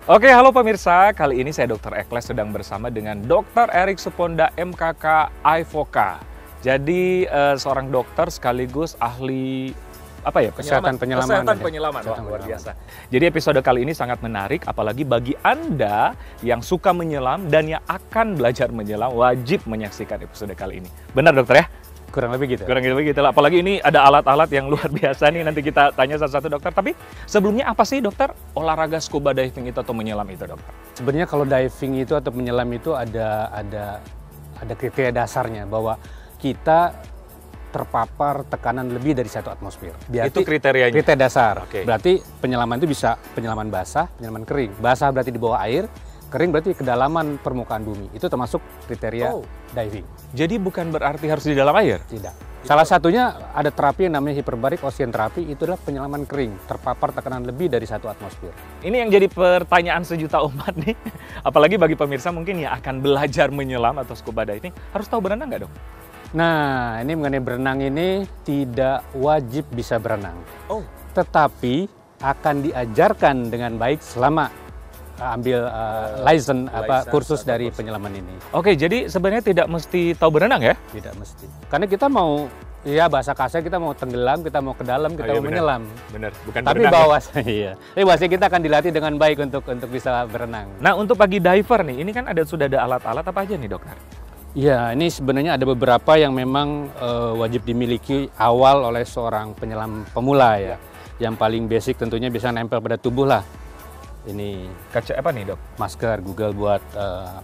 Oke, halo pemirsa. Kali ini saya Dr. Ekles sedang bersama dengan Dr. Erik Suponda MKK IVOCA. Jadi seorang dokter sekaligus ahli kesehatan penyelaman. Wah, luar biasa. Jadi episode kali ini sangat menarik, apalagi bagi Anda yang suka menyelam dan yang akan belajar menyelam, wajib menyaksikan episode kali ini. Benar dokter ya? Kurang lebih gitu. Kurang lebih gitu lah. Apalagi ini ada alat-alat yang luar biasa nih, nanti kita tanya satu-satu dokter. Tapi sebelumnya apa sih dokter olahraga scuba diving itu atau menyelam itu dokter? Sebenarnya kalau diving itu atau menyelam itu ada kriteria dasarnya bahwa kita terpapar tekanan lebih dari 1 atmosfer. Itu kriterianya? Kriteria dasar. Oke. Berarti penyelaman itu bisa penyelaman basah, penyelaman kering. Basah berarti di bawah air, kering berarti kedalaman permukaan bumi. Itu termasuk kriteria diving. Jadi bukan berarti harus di dalam air? Tidak. Salah satunya ada terapi yang namanya hyperbaric ocean therapy, itu adalah penyelaman kering, terpapar tekanan lebih dari 1 atmosfer. Ini yang jadi pertanyaan sejuta umat nih. Apalagi bagi pemirsa mungkin yang akan belajar menyelam atau scuba diving, harus tahu berenang nggak dok? Nah, ini mengenai berenang ini tidak wajib bisa berenang. Oh. Tetapi akan diajarkan dengan baik selama ambil kursus dari penyelaman ini. Oke, jadi sebenarnya tidak mesti tahu berenang ya? Tidak mesti. Karena kita mau, ya bahasa kasar kita mau tenggelam, kita mau ke dalam, kita mau menyelam. Benar, bukan tapi berenang. Iya. Tapi bahasanya kita akan dilatih dengan baik untuk bisa berenang. Nah, untuk bagi diver nih, ini kan sudah ada alat-alat apa aja nih dokter? Ya, ini sebenarnya ada beberapa yang memang wajib dimiliki awal oleh seorang penyelam pemula ya. Yang paling basic tentunya bisa nempel pada tubuh lah. Ini kaca apa nih dok? Masker Google buat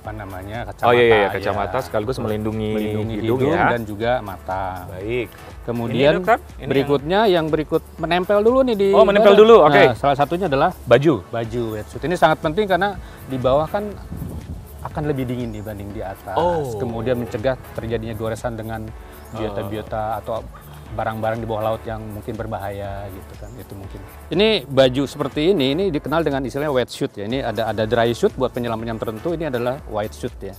kacamata. Oh iya, kacamata sekaligus melindungi hidung ya. Dan juga mata. Baik. Kemudian ini berikutnya yang berikut menempel dulu nih di. Oh, menempel dulu. Oke. Nah, salah satunya adalah baju wetsuit. Ini sangat penting karena di bawah kan akan lebih dingin dibanding di atas. Kemudian mencegah terjadinya goresan dengan biota-biota atau barang-barang di bawah laut yang mungkin berbahaya gitu kan. Itu mungkin. Ini baju seperti ini dikenal dengan istilahnya wetsuit ya. Ini ada dry suit buat penyelam-penyelam tertentu, ini adalah white suit ya.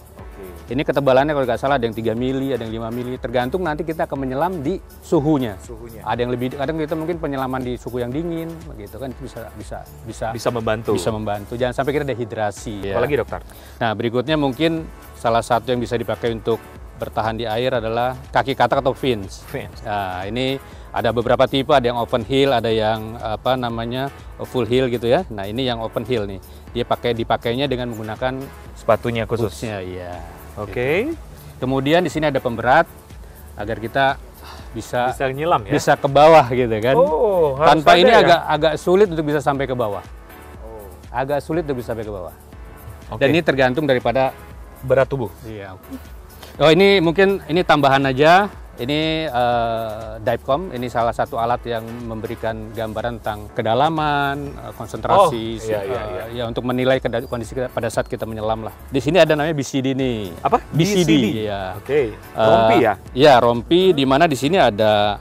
Ini ketebalannya kalau nggak salah ada yang 3 mili, ada yang 5 mili, tergantung nanti kita akan menyelam di suhunya. Ada yang lebih, kadang kita mungkin penyelaman di suhu yang dingin, begitu kan, itu bisa membantu. Bisa membantu. Jangan sampai kita dehidrasi. Ya. Apalagi dokter? Nah berikutnya mungkin salah satu yang bisa dipakai untuk bertahan di air adalah kaki katak atau fins. Nah ini ada beberapa tipe, ada yang open heel, ada yang full heel gitu ya. Nah ini yang open heel nih, dia dipakainya dengan menggunakan sepatunya khusus. Iya. Oke. Gitu. Kemudian di sini ada pemberat agar kita bisa nyelam ya. Bisa ke bawah gitu kan. Tanpa ini ya? agak sulit untuk bisa sampai ke bawah. Agak sulit untuk bisa sampai ke bawah. Dan ini tergantung daripada berat tubuh. Iya. Oh ini mungkin ini tambahan aja. Ini Divecom, ini salah satu alat yang memberikan gambaran tentang kedalaman, konsentrasi, ya untuk menilai kondisi pada saat kita menyelam lah. Di sini ada namanya BCD nih. Apa? BCD. Ya. Oke. Rompi ya? Ya rompi. Di mana di sini ada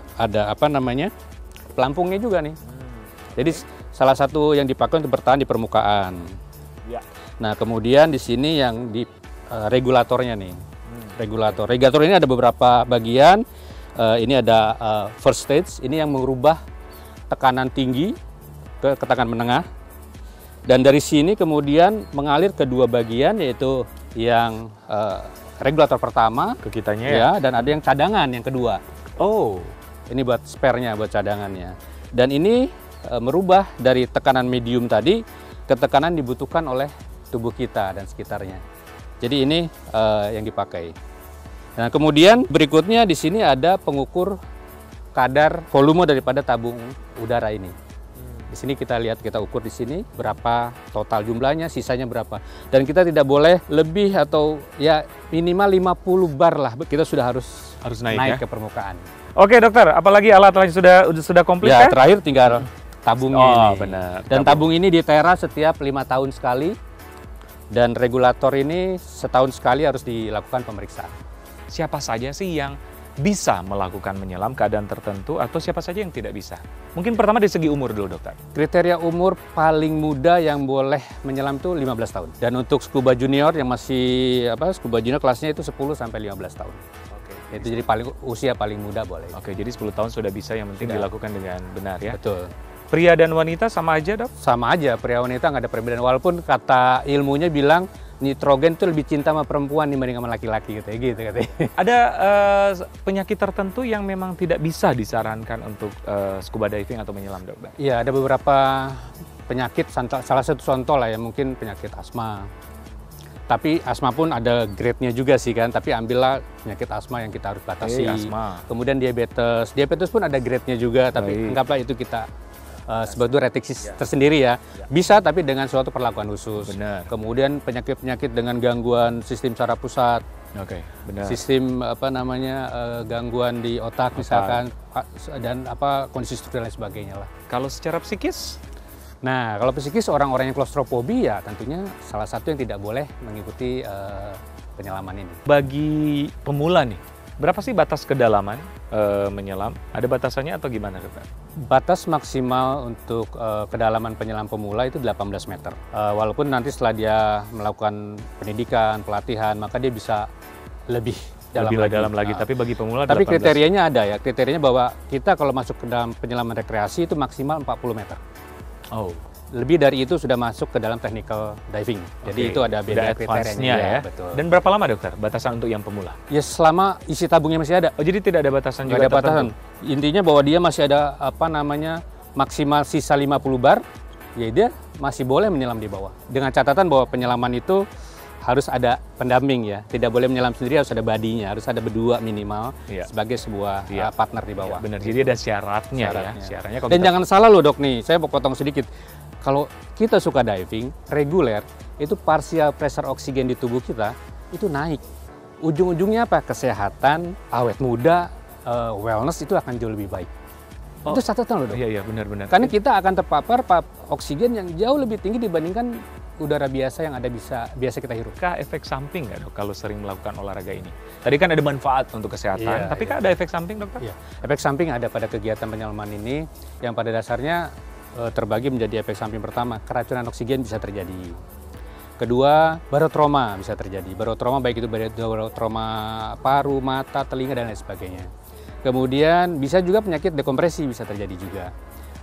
pelampungnya juga nih. Jadi salah satu yang dipakai untuk bertahan di permukaan. Ya. Nah kemudian di sini yang di regulatornya nih. Regulator ini ada beberapa bagian. Ini ada first stage, ini yang mengubah tekanan tinggi ke tekanan menengah. Dan dari sini kemudian mengalir ke 2 bagian, yaitu yang regulator pertama ke kitanya ya, dan ada yang cadangan yang kedua. Ini buat spare-nya, buat cadangannya. Dan ini merubah dari tekanan medium tadi ke tekanan dibutuhkan oleh tubuh kita dan sekitarnya. Jadi ini yang dipakai. Nah, kemudian berikutnya di sini ada pengukur kadar volume daripada tabung udara ini. Di sini kita lihat, kita ukur di sini berapa total jumlahnya, sisanya berapa. Dan kita tidak boleh lebih atau ya minimal 50 bar lah. Kita sudah harus naik ke permukaan. Oke dokter, apalagi alat lain sudah komplit ya? Terakhir tinggal tabungnya ini. Benar. Dan tabung ini ditera setiap 5 tahun sekali. Dan regulator ini setahun sekali harus dilakukan pemeriksaan. Siapa saja sih yang bisa melakukan menyelam keadaan tertentu atau siapa saja yang tidak bisa? Mungkin pertama dari segi umur dulu dokter. Kriteria umur paling muda yang boleh menyelam itu 15 tahun. Dan untuk scuba junior yang masih scuba junior kelasnya itu 10 sampai 15 tahun. Itu jadi usia paling muda boleh. Oke, jadi 10 tahun sudah bisa, yang penting dilakukan dengan benar ya. Betul. Pria dan wanita sama aja, Dok? Sama aja, pria wanita nggak ada perbedaan. Walaupun kata ilmunya bilang nitrogen tuh lebih cinta sama perempuan dibanding sama laki-laki gitu katanya. Ada penyakit tertentu yang memang tidak bisa disarankan untuk scuba diving atau menyelam, Dok? Iya, ada beberapa penyakit, salah satu contoh lah ya, mungkin penyakit asma. Tapi asma pun ada grade-nya juga sih kan, tapi ambillah penyakit asma yang kita harus batasi. Asma. Kemudian diabetes. Diabetes pun ada grade-nya juga, tapi anggaplah itu kita sebagai reteksi tersendiri ya. Bisa, tapi dengan suatu perlakuan khusus. Benar. Kemudian penyakit-penyakit dengan gangguan sistem saraf pusat. Oke, benar. Sistem gangguan di otak misalkan, dan kondisi struktural dan sebagainya lah. Kalau secara psikis? Nah, kalau psikis orang-orang yang klaustrofobi ya tentunya salah satu yang tidak boleh mengikuti penyelaman ini. Bagi pemula nih, berapa sih batas kedalaman menyelam? Ada batasannya atau gimana, Dokter? Batas maksimal untuk kedalaman penyelam pemula itu 18 meter. Walaupun nanti setelah dia melakukan pendidikan, pelatihan, maka dia bisa lebih dalam lagi. Tapi bagi pemula tapi 18. Kriterianya ada ya. Kriterianya bahwa kita kalau masuk ke dalam penyelaman rekreasi itu maksimal 40 meter. Oh, lebih dari itu sudah masuk ke dalam technical diving. Jadi itu ada beda kriterianya ya. Betul. Dan berapa lama, Dokter, batasan untuk yang pemula? Ya selama isi tabungnya masih ada. Oh, jadi tidak ada batasan Nggak juga ada batasan. Intinya bahwa dia masih ada maksimal sisa 50 bar, ya dia masih boleh menyelam di bawah. Dengan catatan bahwa penyelaman itu harus ada pendamping ya. Tidak boleh menyelam sendiri, harus ada badinya, harus ada berdua minimal sebagai sebuah partner di bawah. Benar, jadi ada syaratnya. Syaratnya dan jangan salah loh, Dok, nih, saya mau potong sedikit. Kalau kita suka diving reguler, itu partial pressure oksigen di tubuh kita itu naik. Ujung-ujungnya apa? Kesehatan, awet muda, wellness itu akan jauh lebih baik. Itu catatan loh, Dok. Iya, benar-benar. Karena kita akan terpapar oksigen yang jauh lebih tinggi dibandingkan udara biasa yang biasa kita hirup. Kah efek samping nggak, Dok, kalau sering melakukan olahraga ini? Tadi kan ada manfaat untuk kesehatan, tapi kan ada efek samping, Dokter? Iya, efek samping ada pada kegiatan penyelaman ini yang pada dasarnya terbagi menjadi efek samping. Pertama, keracunan oksigen bisa terjadi. Kedua, barotrauma bisa terjadi. Barotrauma baik itu barotrauma paru, mata, telinga, dan lain sebagainya. Kemudian bisa juga penyakit dekompresi bisa terjadi juga.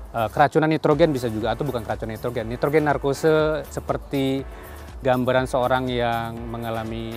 Keracunan nitrogen bisa juga, atau bukan keracunan nitrogen. Nitrogen narkose seperti gambaran seorang yang mengalami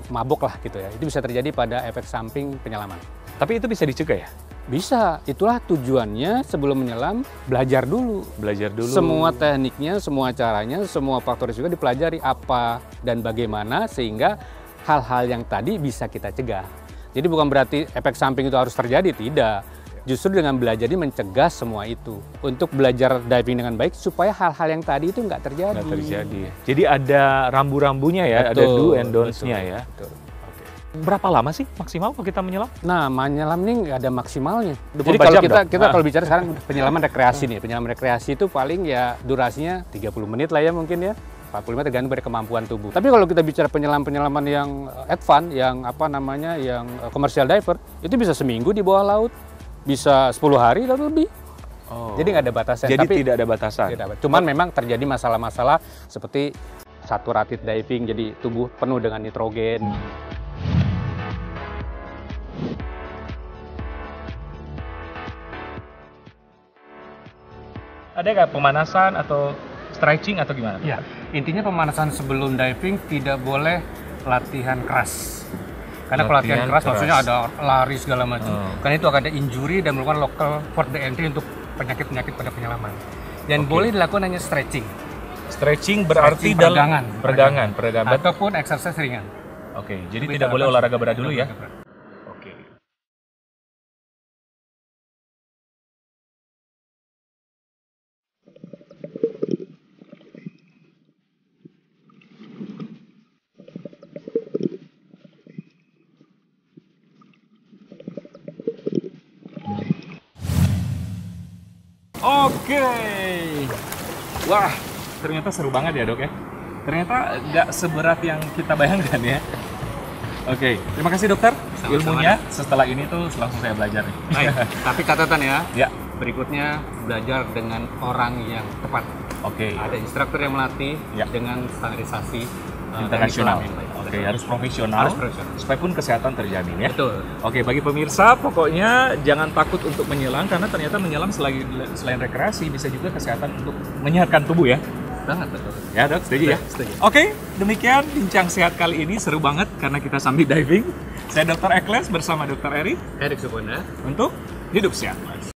mabuk lah gitu ya. Itu bisa terjadi pada efek samping penyelaman. Tapi itu bisa dicegah ya? Bisa, itulah tujuannya sebelum menyelam, belajar dulu. Belajar dulu. Semua tekniknya, semua caranya, semua faktor juga dipelajari apa dan bagaimana sehingga hal-hal yang tadi bisa kita cegah. Jadi bukan berarti efek samping itu harus terjadi, tidak. Justru dengan belajar ini mencegah semua itu. Untuk belajar diving dengan baik supaya hal-hal yang tadi itu nggak terjadi. Nggak terjadi. Jadi ada rambu-rambunya ya, ada do and don'ts-nya ya. Betul. Berapa lama sih maksimal kalau kita menyelam? Nah, menyelam ini nggak ada maksimalnya. 24 Jadi kalau jam kita kalau bicara sekarang penyelaman rekreasi nih, penyelaman rekreasi itu paling ya durasinya 30 menit lah ya mungkin ya. 45 tergantung dari kemampuan tubuh. Tapi kalau kita bicara penyelaman yang advance, yang yang commercial diver, itu bisa seminggu di bawah laut, bisa 10 hari atau lebih. Oh. Jadi nggak ada batasan. Jadi tidak ada batasan. Cuman memang terjadi masalah-masalah seperti saturated diving, jadi tubuh penuh dengan nitrogen. Ada nggak pemanasan atau stretching atau gimana? Ya, intinya pemanasan sebelum diving tidak boleh latihan keras. Karena kalau latihan keras maksudnya ada lari segala macam. Karena itu akan ada injury dan merupakan local port of entry untuk penyakit-penyakit pada penyelaman. Dan boleh dilakukan hanya stretching. Stretching berarti peregangan ataupun exercise ringan. Oke, jadi tidak boleh olahraga berat dulu ya. Oke. Oke. Wah, ternyata seru banget ya, Dok ya. Ternyata nggak seberat yang kita bayangkan ya. Oke, terima kasih dokter. Ilmunya setelah ini tuh langsung saya belajar nih. Baik, tapi catatan ya. Ya. Berikutnya belajar dengan orang yang tepat. Oke. Ada instruktur yang melatih dengan standarisasi internasional. Oke, harus profesional. Harus profesional. Supaya pun kesehatan terjamin ya. Betul. Oke, bagi pemirsa, pokoknya jangan takut untuk menyelam karena ternyata menyelam selain rekreasi bisa juga kesehatan untuk menyehatkan tubuh ya. Banget, betul. Ya dok, setuju ya? Setuju. Oke, demikian bincang sehat kali ini seru banget karena kita sambil diving. Saya Dr. Ekles bersama Dr. Eri Erik Subona. untuk Hidup Sehat.